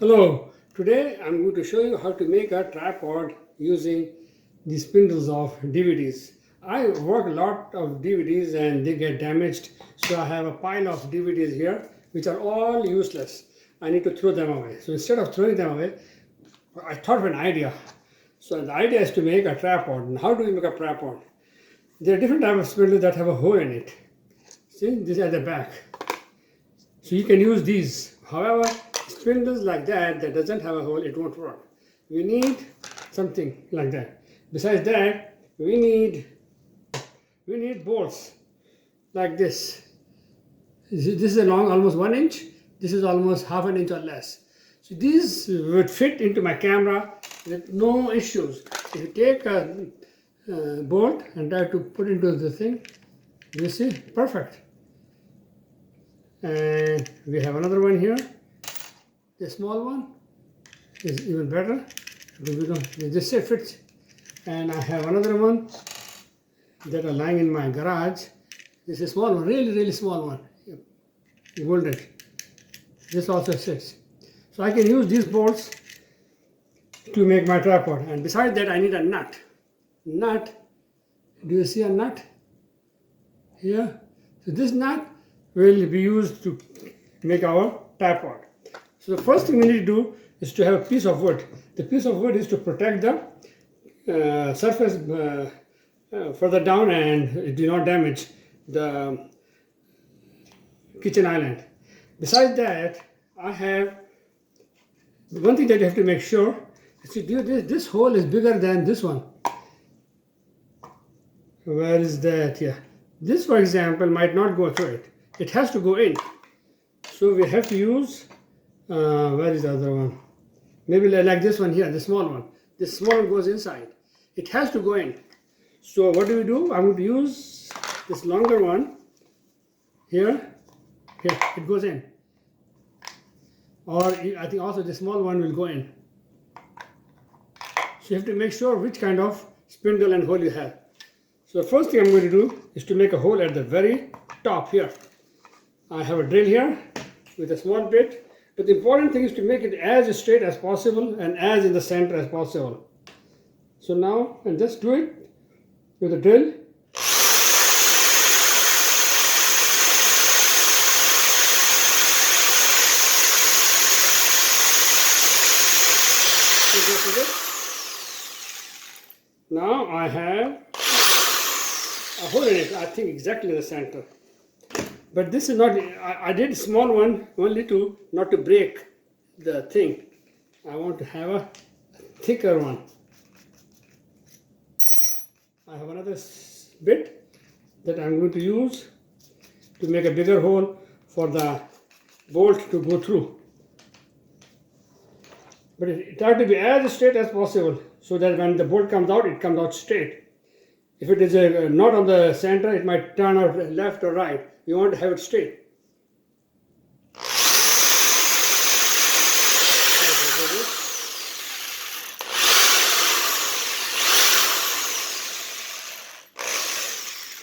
Hello, today I'm going to show you how to make a tripod using the spindles of DVDs. I work a lot of DVDs and they get damaged, so I have a pile of DVDs here which are all useless. I need to throw them away. So instead of throwing them away, I thought of an idea. So the idea is to make a tripod. And how do we make a tripod? There are different types of spindles that have a hole in it. See, these are the back. So you can use these. However, spindles like that doesn't have a hole, it won't work. We need something like that. Besides that, we need bolts like this. This is a long, almost 1 inch. This is almost half an inch or less. So these would fit into my camera with no issues. If you take a bolt and try to put into the thing, you see, perfect. And we have another one here. The small one is even better. This fits. And I have another one that are lying in my garage. This is a small one, really small one. Golden. This also fits. So I can use these bolts to make my tripod. And besides that, I need a nut. Nut. Do you see a nut here? So this nut will be used to make our tripod. So the first thing we need to do is to have a piece of wood. The piece of wood is to protect the surface further down and it do not damage the kitchen island. Besides that, I have one thing that you have to make sure is this hole is bigger than this one. Where is that? Yeah. This, for example, might not go through it. It has to go in. So we have to use, where is the other one? Maybe like this one here, the small one. This small one goes inside. It has to go in. So what do? I'm going to use this longer one here. Here, it goes in. Or I think also the small one will go in. So you have to make sure which kind of spindle and hole you have. So the first thing I'm going to do is to make a hole at the very top here. I have a drill here with a small bit, but the important thing is to make it as straight as possible and as in the center as possible. So now, and just do it with a drill. Now I have a hole in it, I think exactly the center. But this is not, I did a small one only to, not to break the thing. I want to have a thicker one. I have another bit that I'm going to use to make a bigger hole for the bolt to go through. But it has to be as straight as possible so that when the bolt comes out, it comes out straight. If it is a knot on the center, it might turn out left or right. You want to have it straight.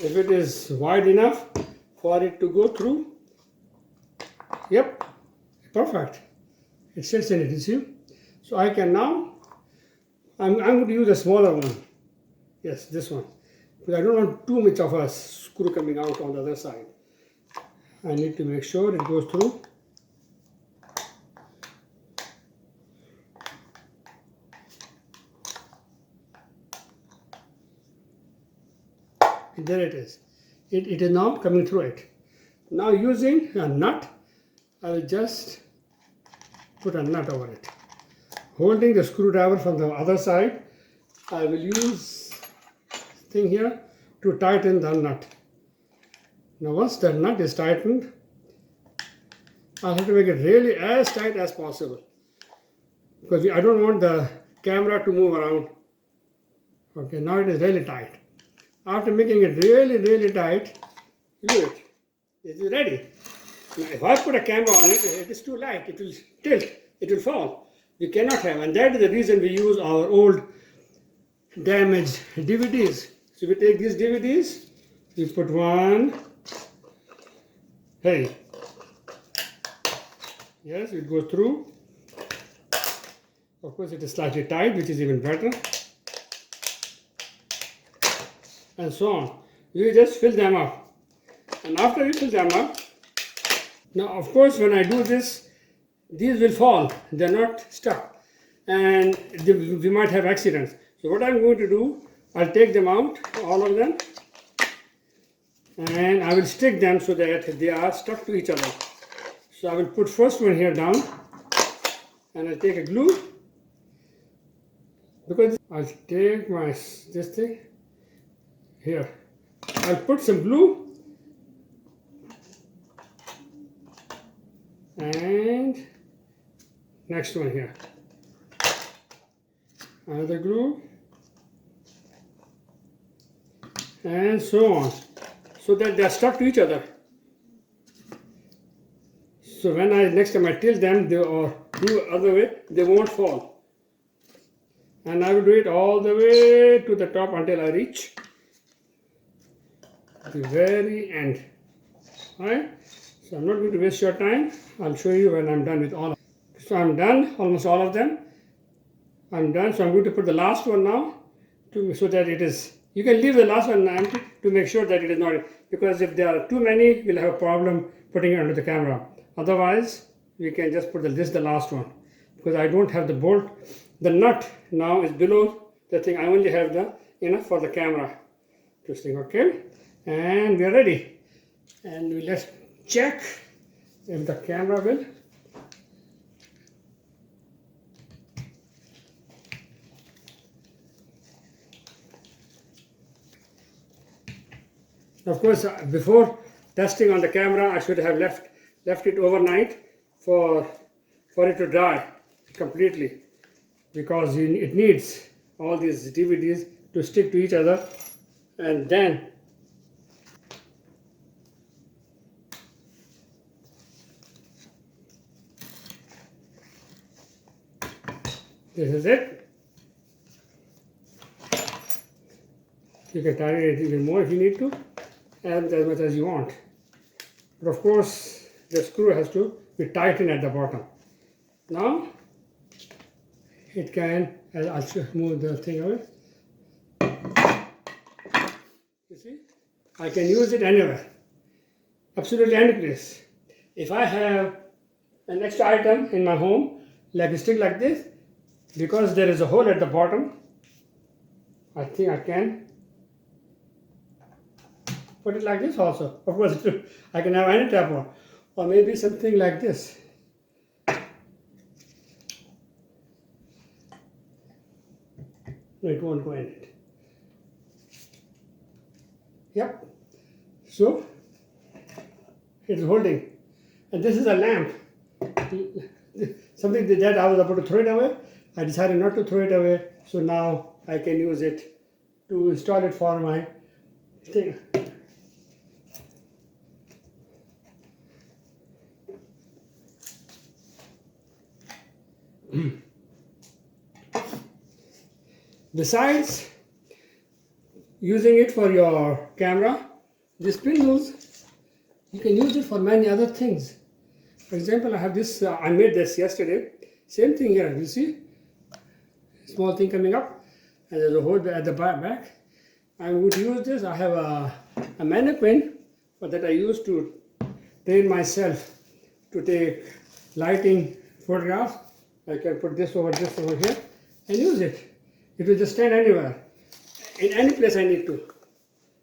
If it is wide enough for it to go through, yep, perfect. It sits in it, you see. So I can now, I'm going to use a smaller one. Yes, this one. Because I don't want too much of a screw coming out on the other side. I need to make sure it goes through. There it is. It is now coming through it. Now using a nut, I will just put a nut over it. Holding the screwdriver from the other side, I will use this thing here to tighten the nut. Now once the nut is tightened, I'll have to make it really as tight as possible. Because I don't want the camera to move around. Okay, now it is really tight. After making it really tight, do it. It is ready. Now if I put a camera on it, it is too light. It will tilt. It will fall. We cannot have. And that is the reason we use our old damaged DVDs. So we take these DVDs, we put one. Hey, yes, it goes through. Of course, it is slightly tight, which is even better. And so on. You just fill them up. And after you fill them up, now of course when I do this, these will fall. They're not stuck. And we might have accidents. So what I'm going to do, I'll take them out, all of them, and I will stick them so that they are stuck to each other. So I will put first one here down, and I'll take a glue, because I'll take this thing here. I'll put some glue, and next one here. Another glue, and so on, so that they are stuck to each other. So when next time I tilt them, or do other way, they won't fall. And I will do it all the way to the top until I reach the very end. Alright? So I'm not going to waste your time. I'll show you when I'm done with all of them. So I'm done, almost all of them. I'm done. So I'm going to put the last one now, so that it is, you can leave the last one empty to make sure that it is not, because if there are too many, we'll have a problem putting it under the camera. Otherwise, we can just put this the last one, because I don't have the bolt. The nut now is below the thing. I only have the enough for the camera twisting. Okay, and we are ready. And let's check if the camera will. Of course, before testing on the camera, I should have left it overnight for it to dry completely, because it needs all these DVDs to stick to each other. And then this is it. You can tighten it even more if you need to, and as much as you want. But of course, the screw has to be tightened at the bottom. Now, it can, I'll just move the thing away. You see, I can use it anywhere, absolutely any place. If I have an extra item in my home, like a stick like this, because there is a hole at the bottom, I think I can put it like this also. Of course, I can have any type of, or maybe something like this. No, it won't go in it. Yep. So, it is holding. And this is a lamp. Something that I was about to throw it away. I decided not to throw it away. So now I can use it to install it for my thing. Besides using it for your camera, the spindles, you can use it for many other things. For example, I have this, I made this yesterday. Same thing here, you see? Small thing coming up, and there's a hole at the back. I'm going to use this. I have a mannequin that I use to train myself to take lighting photographs. I can put this over here and use it. It will just stand anywhere, in any place I need to.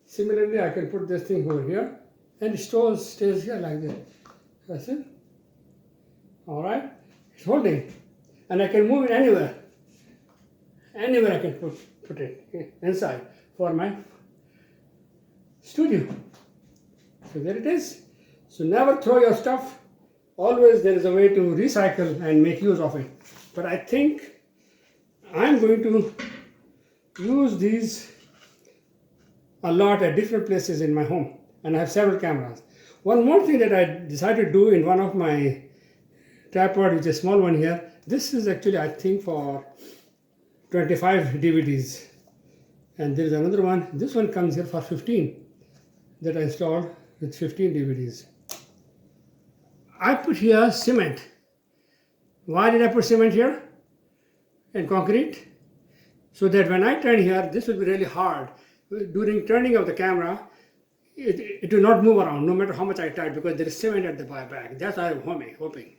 Similarly, I can put this thing over here, and it stays here like this. That's it. All right, it's holding, and I can move it anywhere. Anywhere I can put it inside for my studio. So there it is. So never throw your stuff. Always there is a way to recycle and make use of it. But I think I'm going to use these a lot at different places in my home, and I have several cameras. One more thing that I decided to do in one of my tripod, which is a small one here. This is actually, I think, for 25 DVDs, and there is another one. This one comes here for 15 that I installed with 15 DVDs. I put here cement. Why did I put cement here? and concrete, so that when I turn here, this will be really hard. During turning of the camera, it will not move around no matter how much I try, because there is cement at the back. That's what I'm hoping.